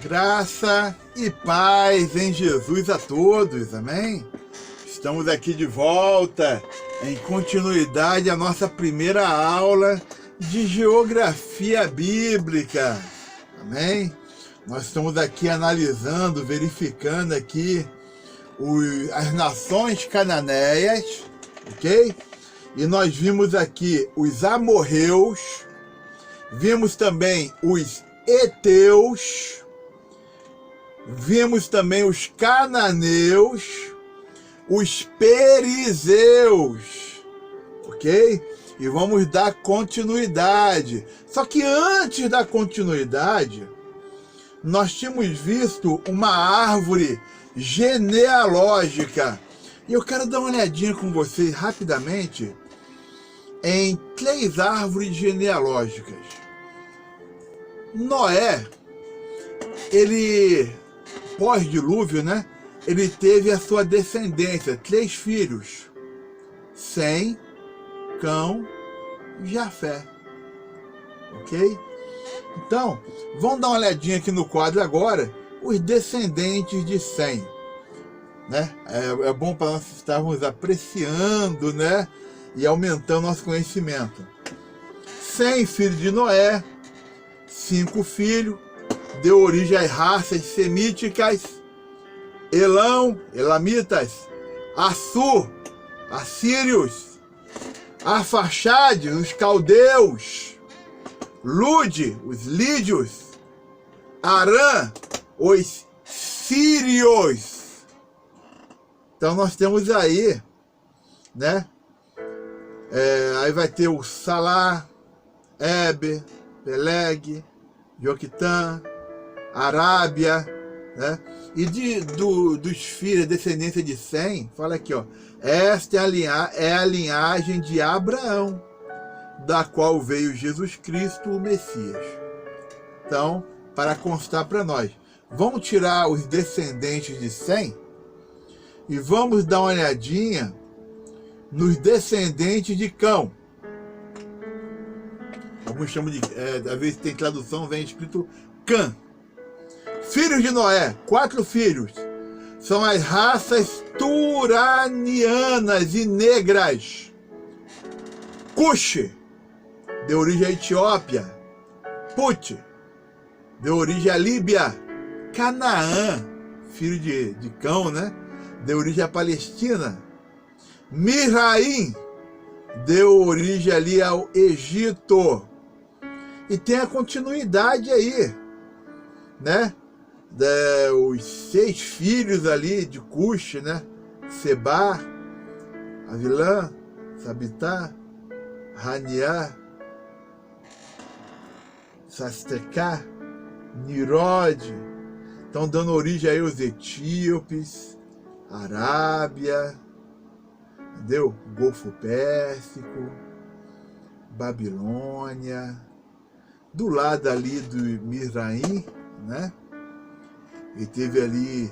Graça e paz em Jesus a todos, amém? Estamos aqui de volta, em continuidade à nossa primeira aula de Geografia Bíblica, amém? Nós estamos aqui analisando, verificando aqui as nações cananeias, ok? E nós vimos aqui os amorreus, vimos também os heteus, vimos também os cananeus, os perizeus, ok? E vamos dar continuidade. Só que antes da continuidade, nós tínhamos visto uma árvore genealógica. E eu quero dar uma olhadinha com vocês rapidamente em 3 árvores genealógicas. Noé, ele, pós-dilúvio, né? Ele teve a sua descendência, 3 filhos: Sem, Cão e Jafé. Ok? Então, vamos dar uma olhadinha aqui no quadro agora, os descendentes de Sem. Né? É bom para nós estarmos apreciando, né? E aumentando nosso conhecimento. Sem, filho de Noé, 5 filhos, deu origem às raças semíticas: Elão, elamitas; Assur, assírios; Arfaxade, os caldeus; Lude, os lídios; Arã, os sírios. Então nós temos aí, né? Aí vai ter o Salá, Eber, Peleg, Joquitã, Arábia, né? E dos filhos, descendência de Sem, fala aqui, ó: esta é a linhagem de Abraão, da qual veio Jesus Cristo, o Messias. Então, para constar para nós, vamos tirar os descendentes de Sem e vamos dar uma olhadinha nos descendentes de Cão. Alguns chamam de, às vezes tem tradução, vem escrito Cã. Filhos de Noé, 4 filhos. São as raças turanianas e negras. Cuxi, deu origem à Etiópia. Put, deu origem à Líbia. Canaã, filho de Cão, né? Deu origem à Palestina. Mizraim, deu origem ali ao Egito. E tem a continuidade aí, né? Os 6 filhos ali de Cuxi, né? Sebá, Avilã, Sabitá, Raniá, Sastecá, Nirode. Estão dando origem aí aos etíopes, Arábia, entendeu? Golfo Pérsico, Babilônia. Do lado ali do Mizraim, né? Ele teve ali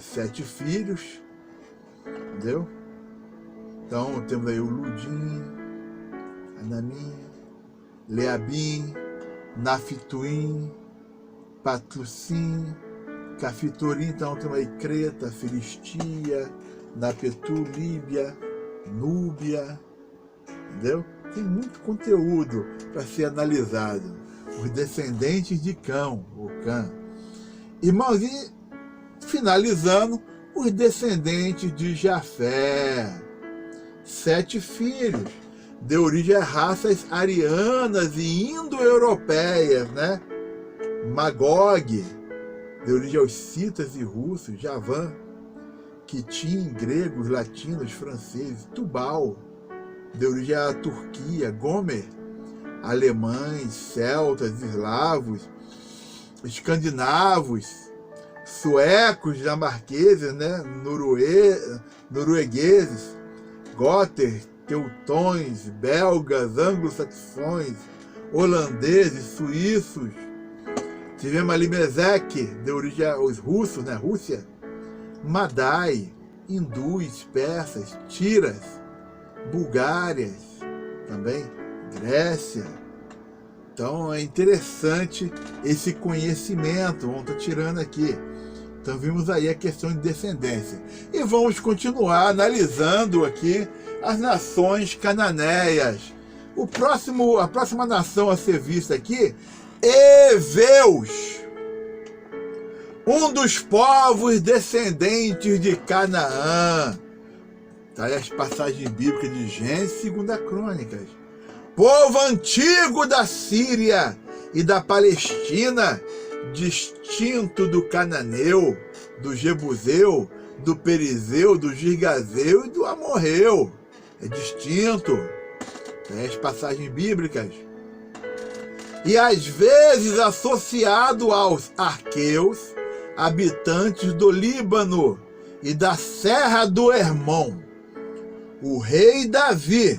7 filhos, entendeu? Então temos aí o Ludim, Anamim, Leabim, Naftuim, Patrusim, Cafitorim. Então temos aí Creta, Filistia, Napetu, Líbia, Núbia, entendeu? Tem muito conteúdo para ser analisado. Os descendentes de Cão, ou Cã. Irmãos, e finalizando, os descendentes de Jafé. 7 filhos. Deu origem a raças arianas e indo-europeias, né? Magog, deu origem aos citas e russos. Javã, Quitim, gregos, latinos, franceses. Tubal, deu origem à Turquia. Gomer, alemães, celtas, eslavos, escandinavos, suecos, dinamarqueses, né? Noruegueses, góter, teutões, belgas, anglo-saxões, holandeses, suíços. Tivemos ali Mesec, deu origem aos russos, né? Rússia. Madai, hindus, persas, tiras, bulgárias, também Grécia. Então é interessante esse conhecimento, vamos estar tirando aqui. Então vimos aí a questão de descendência. E vamos continuar analisando aqui as nações cananeias. A próxima nação a ser vista aqui, Eveus, um dos povos descendentes de Canaã. Está aí as passagens bíblicas de Gênesis e 2 Crônicas. Povo antigo da Síria e da Palestina, distinto do cananeu, do jebuseu, do perizeu, do girgazeu e do amorreu. É distinto. Tem as passagens bíblicas. E às vezes associado aos arqueus, habitantes do Líbano e da Serra do Hermon. O rei Davi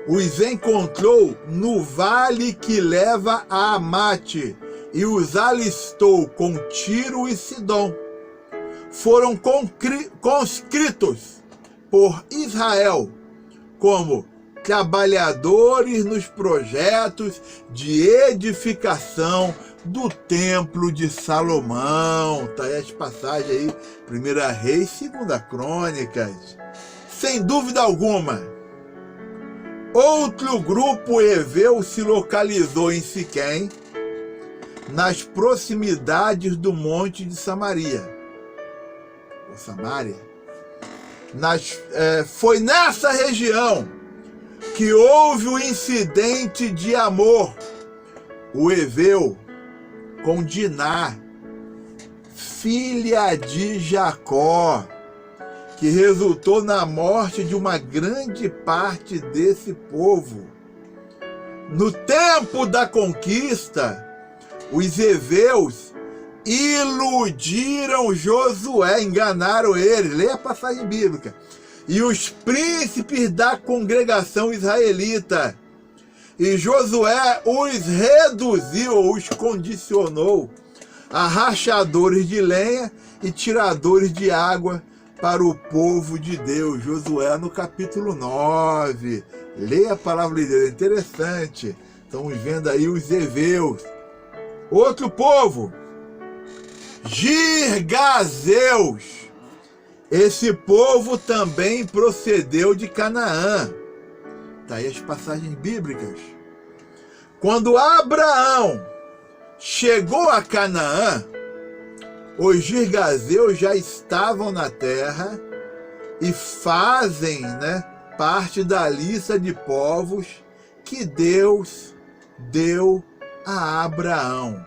os encontrou no vale que leva a Amate e os alistou com Tiro e Sidom. Foram conscritos por Israel como trabalhadores nos projetos de edificação do Templo de Salomão. Está aí as passagens aí, 1 Reis, 2 Crônicas. Sem dúvida alguma, outro grupo heveu se localizou em Siquém, nas proximidades do Monte de Samaria. Ou Samaria. Foi nessa região que houve o incidente de amor, o heveu, com Diná, filha de Jacó, que resultou na morte de uma grande parte desse povo. No tempo da conquista, os heveus iludiram Josué, enganaram ele. Leia a passagem bíblica. E os príncipes da congregação israelita. E Josué os reduziu, os condicionou a rachadores de lenha e tiradores de água para o povo de Deus. Josué no capítulo 9. Leia a palavra de Deus, é interessante. Estamos vendo aí os heveus. Outro povo, Girgazeus. Esse povo também procedeu de Canaã. Está aí as passagens bíblicas. Quando Abraão chegou a Canaã, os girgazeus já estavam na terra e fazem, parte da lista de povos que Deus deu a Abraão.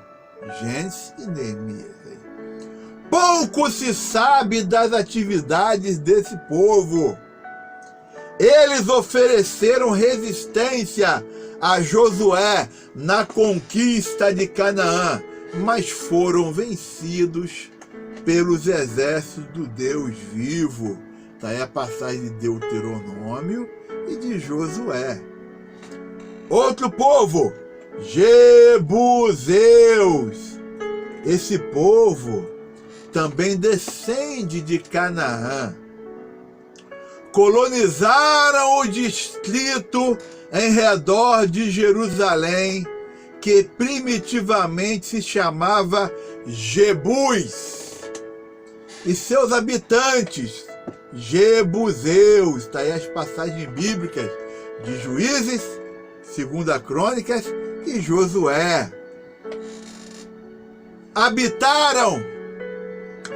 Gênesis e Neemias. Pouco se sabe das atividades desse povo. Eles ofereceram resistência a Josué na conquista de Canaã, mas foram vencidos pelos exércitos do Deus vivo. Está aí a passagem de Deuteronômio e de Josué. Outro povo, Jebuseus. Esse povo também descende de Canaã. Colonizaram o distrito em redor de Jerusalém, que primitivamente se chamava Jebus, e seus habitantes, Jebuseus. Está aí as passagens bíblicas de Juízes, 2 Crônicas e Josué. Habitaram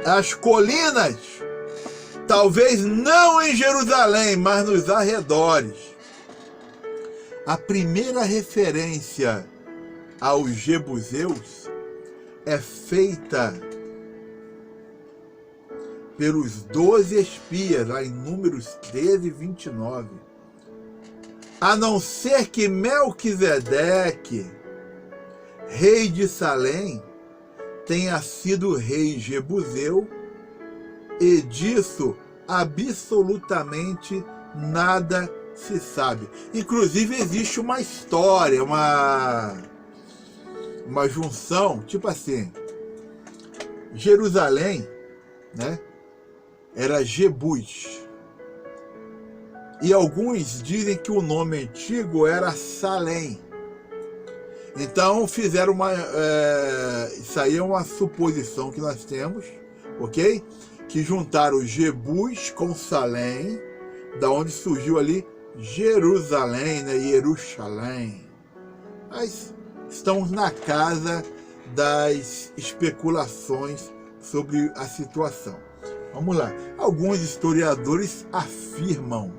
as colinas, talvez não em Jerusalém, mas nos arredores. A primeira referência aos Jebuseus é feita pelos 12 espias, lá em Números 13, 29. A não ser que Melquisedeque, rei de Salém, tenha sido rei jebuseu, e disso absolutamente nada se sabe. Inclusive existe uma história, uma junção, tipo assim, Jerusalém, era Jebus. E alguns dizem que o nome antigo era Salém. Então fizeram isso aí é uma suposição que nós temos, ok? Que juntaram Jebus com Salém, da onde surgiu ali Jerusalém, né? Jerusalém. Mas estamos na casa das especulações sobre a situação. Vamos lá. Alguns historiadores afirmam.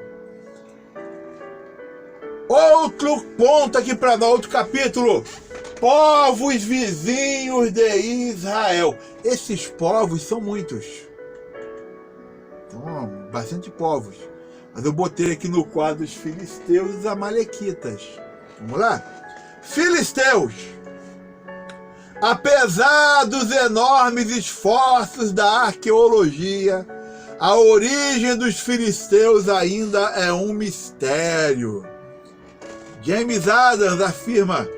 Outro ponto aqui para dar, outro capítulo. Povos vizinhos de Israel. Esses povos são muitos. Então, bastante povos. Mas eu botei aqui no quadro os filisteus e os amalequitas. Vamos lá? Filisteus. Apesar dos enormes esforços da arqueologia, a origem dos filisteus ainda é um mistério. James Adams afirma,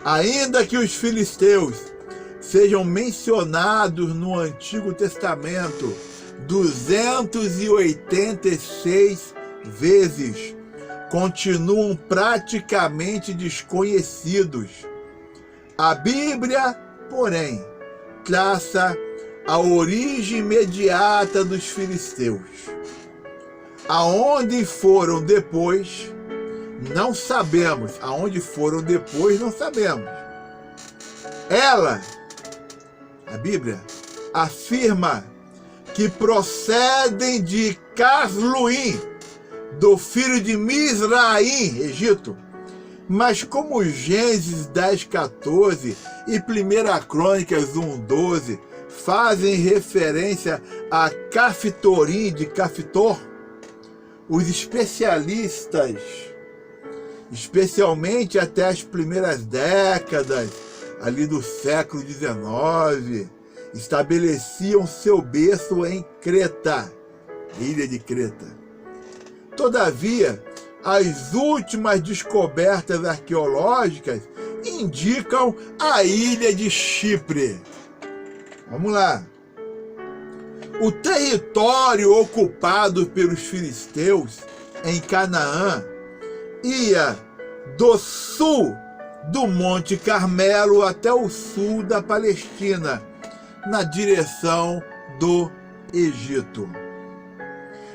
ainda que os filisteus sejam mencionados no Antigo Testamento 286 vezes, continuam praticamente desconhecidos. A Bíblia, porém, traça a origem imediata dos filisteus. Aonde foram depois, não sabemos. Aonde foram depois, não sabemos. Ela, a Bíblia, afirma que procedem de Casluim, do filho de Misraim, Egito. Mas como Gênesis 10:14 e 1 Crônicas 1:12 fazem referência a Caftorim de Caftor, os especialistas, especialmente até as primeiras décadas ali do século XIX, estabeleciam seu berço em Creta, ilha de Creta. Todavia, as últimas descobertas arqueológicas indicam a ilha de Chipre. Vamos lá. O território ocupado pelos filisteus em Canaã ia do sul do Monte Carmelo até o sul da Palestina, na direção do Egito.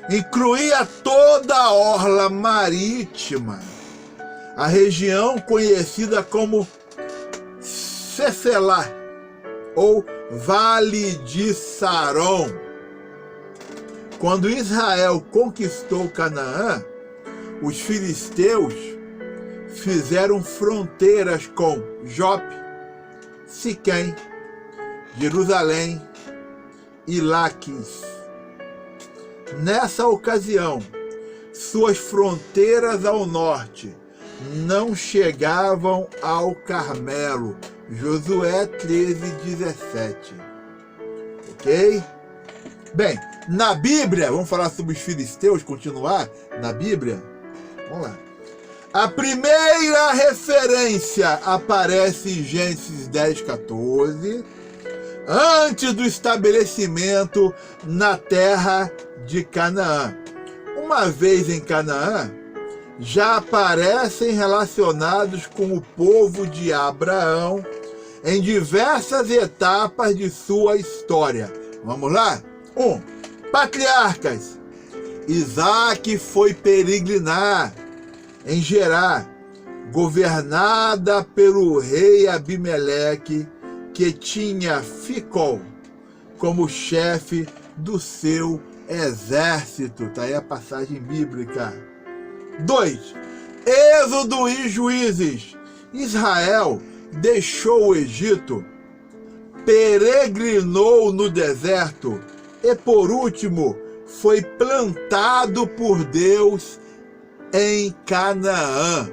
Incluía toda a orla marítima, a região conhecida como Cefelá, ou Vale de Saron. Quando Israel conquistou Canaã, os filisteus fizeram fronteiras com Jope, Siquém, Jerusalém e Laquis. Nessa ocasião, suas fronteiras ao norte não chegavam ao Carmelo. Josué 13:17. Ok? Bem, na Bíblia, vamos falar sobre os filisteus, continuar na Bíblia? Vamos lá. A primeira referência aparece em Gênesis 10:14, antes do estabelecimento na terra de Canaã. Uma vez em Canaã, já aparecem relacionados com o povo de Abraão em diversas etapas de sua história. Vamos lá? 1. Patriarcas. Isaac foi peregrinar em Gerar, governada pelo rei Abimeleque, que tinha Ficol como chefe do seu exército. Está aí a passagem bíblica. 2. Êxodo e Juízes. Israel deixou o Egito, peregrinou no deserto e, por último, foi plantado por Deus em Canaã.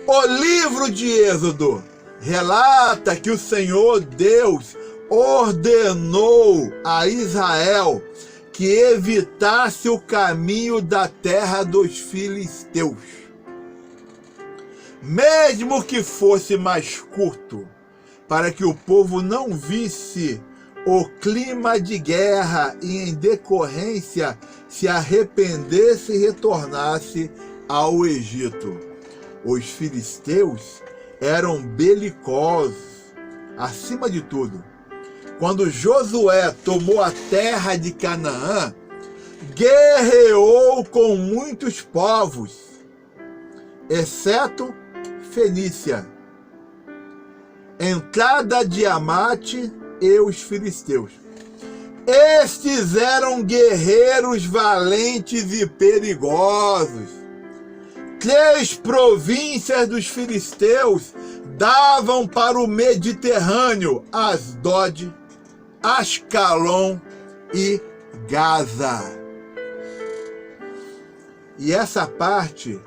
O livro de Êxodo relata que o Senhor Deus ordenou a Israel que evitasse o caminho da terra dos filisteus, mesmo que fosse mais curto, para que o povo não visse o clima de guerra e, em decorrência, se arrependesse e retornasse ao Egito. Os filisteus eram belicosos, acima de tudo. Quando Josué tomou a terra de Canaã, guerreou com muitos povos, exceto Fenícia, entrada de Amate e os filisteus. Estes eram guerreiros valentes e perigosos. 3 províncias dos filisteus davam para o Mediterrâneo: Asdod, Ascalon e Gaza. E essa parte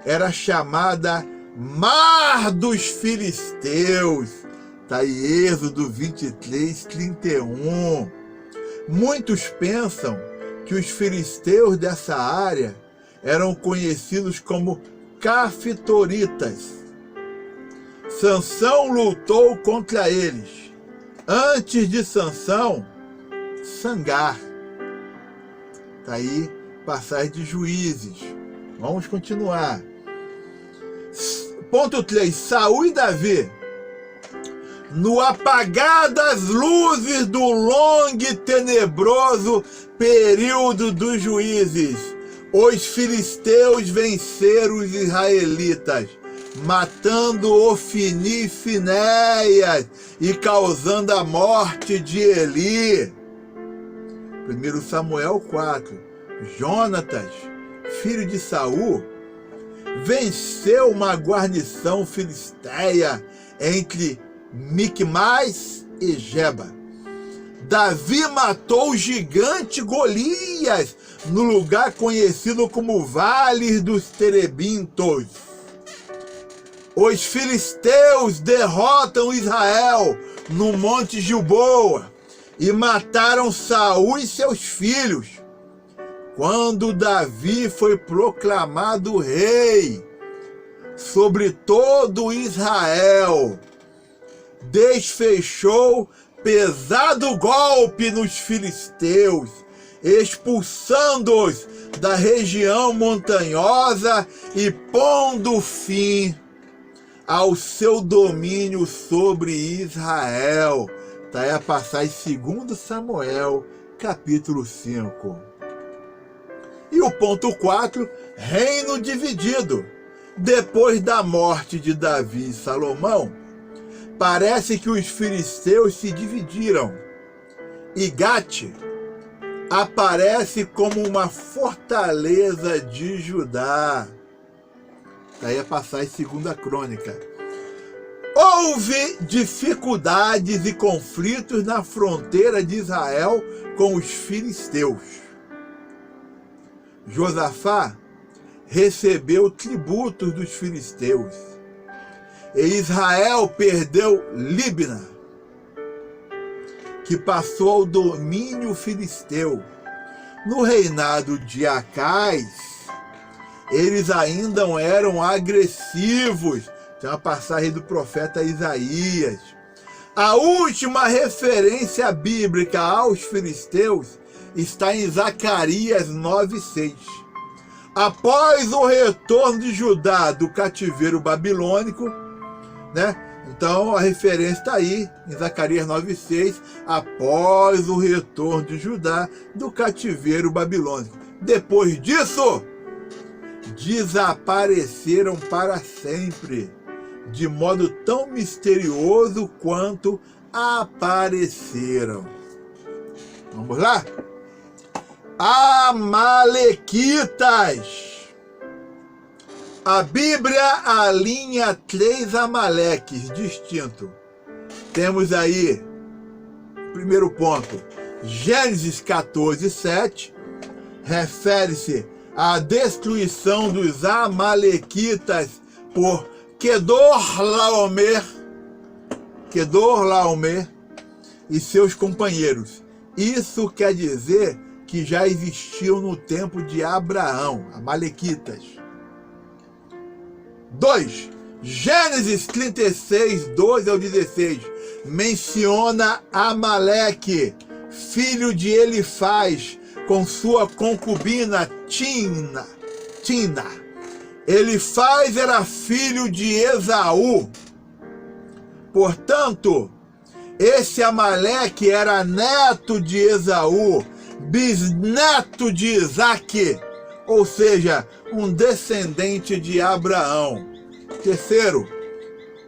era chamada Mar dos Filisteus. Está aí Êxodo 23, 31. Muitos pensam que os filisteus dessa área eram conhecidos como Caftoritas. Sansão lutou contra eles. Antes de Sansão, Sangar. Está aí, passagem de Juízes. Vamos continuar. Ponto 3. Saul e Davi. No apagar das luzes do longo e tenebroso período dos juízes, os filisteus venceram os israelitas, matando Ofni e Finéias e causando a morte de Eli. 1 Samuel 4. Jonatas, filho de Saul, venceu uma guarnição filisteia entre Micmais e Geba. Davi matou o gigante Golias no lugar conhecido como Vale dos Terebintos. Os filisteus derrotam Israel no Monte Gilboa e mataram Saul e seus filhos. Quando Davi foi proclamado rei sobre todo Israel, desfechou pesado golpe nos filisteus, expulsando-os da região montanhosa e pondo fim ao seu domínio sobre Israel. Está aí a passagem 2 Samuel, capítulo 5. E o ponto 4, reino dividido. Depois da morte de Davi e Salomão, parece que os filisteus se dividiram. E Gate aparece como uma fortaleza de Judá. Daí a passagem 2 Crônica. Houve dificuldades e conflitos na fronteira de Israel com os filisteus. Josafá recebeu tributos dos filisteus. E Israel perdeu Líbna, que passou ao domínio filisteu. No reinado de Acais, eles ainda eram agressivos. Tem uma passagem do profeta Isaías. A última referência bíblica aos filisteus está em Zacarias 9:6. Após o retorno de Judá do cativeiro babilônico, né? Então a referência está aí em Zacarias 9:6, após o retorno de Judá do cativeiro babilônico. Depois disso, desapareceram para sempre, de modo tão misterioso quanto apareceram. Vamos lá? Amalequitas. A Bíblia alinha 3 Amaleques distintos. Temos aí, primeiro ponto, Gênesis 14:7, refere-se à destruição dos Amalequitas por Quedorlaomer e seus companheiros. Isso quer dizer que já existiam no tempo de Abraão, Amalequitas. 2. Gênesis 36:12-16 menciona Amaleque, filho de Elifaz, com sua concubina Tina. Elifaz era filho de Esaú. Portanto, esse Amaleque era neto de Esaú, bisneto de Isaque, ou seja, um descendente de Abraão. Terceiro,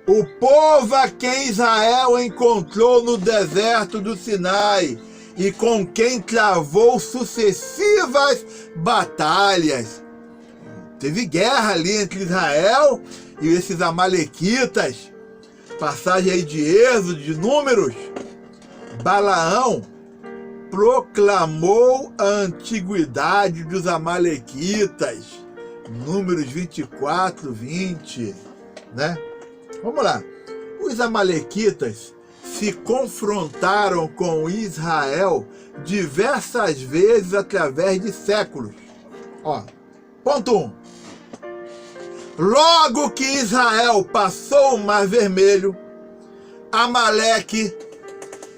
o povo a quem Israel encontrou no deserto do Sinai e com quem travou sucessivas batalhas. Teve guerra ali entre Israel e esses amalequitas. Passagem aí de Êxodo, de Números. Balaão proclamou a antiguidade dos amalequitas. Números 24, 20, né? Vamos lá. Os amalequitas se confrontaram com Israel diversas vezes através de séculos. Ó, ponto 1. Logo que Israel passou o Mar Vermelho, Amaleque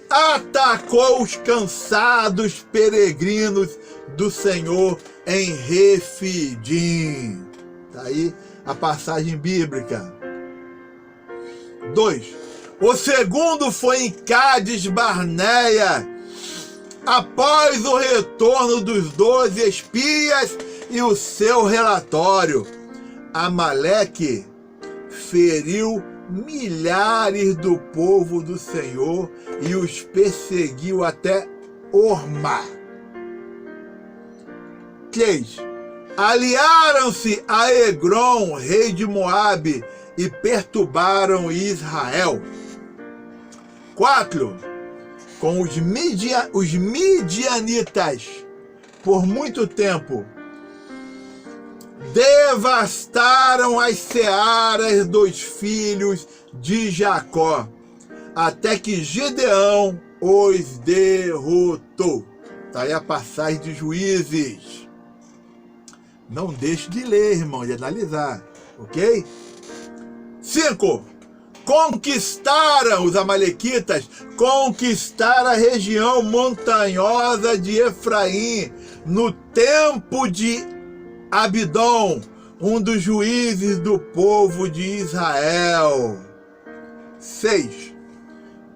atacou os cansados peregrinos do Senhor em Refidim. Está aí a passagem bíblica. 2. O segundo foi em Cádiz Barneia, após o retorno dos 12 espias e o seu relatório. Amaleque feriu milhares do povo do Senhor e os perseguiu até Ormá. 3. Aliaram-se a Egrom, rei de Moabe, e perturbaram Israel. 4. Com os midianitas, por muito tempo, devastaram as searas dos filhos de Jacó, até que Gideão os derrotou. Está aí a passagem de Juízes. Não deixe de ler, irmão, de analisar, ok? 5. Conquistaram os amalequitas, conquistaram a região montanhosa de Efraim, no tempo de Abidom, um dos juízes do povo de Israel. 6.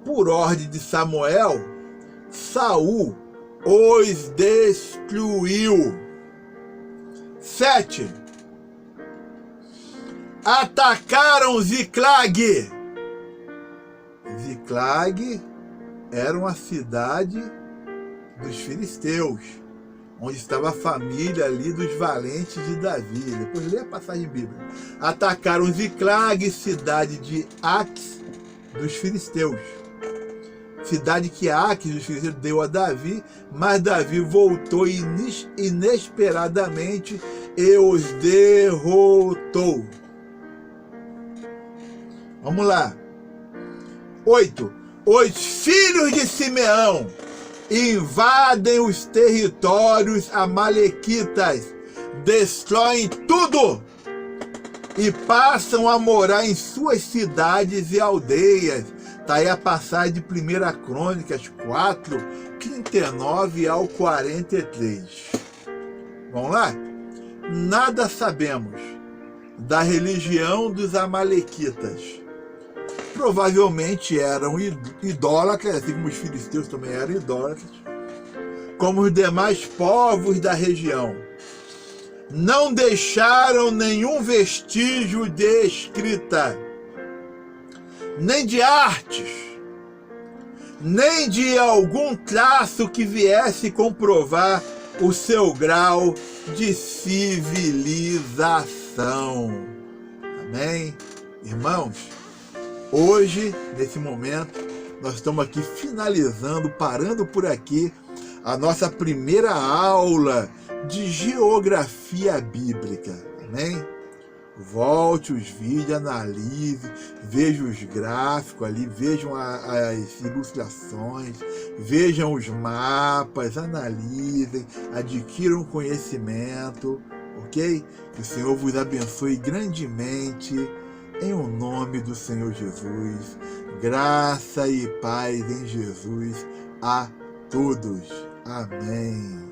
Por ordem de Samuel, Saul os destruiu. 7. Atacaram Ziclag. Ziclag era uma cidade dos filisteus, onde estava a família ali dos valentes de Davi. Depois lê a passagem bíblica. Atacaram Ziclag, cidade de Aques, dos filisteus. Cidade que Aques, dos filisteus, deu a Davi, mas Davi voltou inesperadamente e os derrotou. Vamos lá. 8. Os filhos de Simeão invadem os territórios amalequitas, destroem tudo e passam a morar em suas cidades e aldeias. Está aí a passagem de 1 Crônicas 4, 39 ao 43. Vamos lá? Nada sabemos da religião dos amalequitas. Provavelmente eram idólatras, assim como os filisteus também eram idólatras, como os demais povos da região. Não deixaram nenhum vestígio de escrita, nem de artes, nem de algum traço que viesse comprovar o seu grau de civilização. Amém? Irmãos, hoje, nesse momento, nós estamos aqui finalizando, parando por aqui, a nossa primeira aula de geografia bíblica. Amém? Volte os vídeos, analise, veja os gráficos ali, vejam as ilustrações, vejam os mapas, analisem, adquiram conhecimento, ok? Que o Senhor vos abençoe grandemente, em o nome do Senhor Jesus. Graça e paz em Jesus a todos. Amém.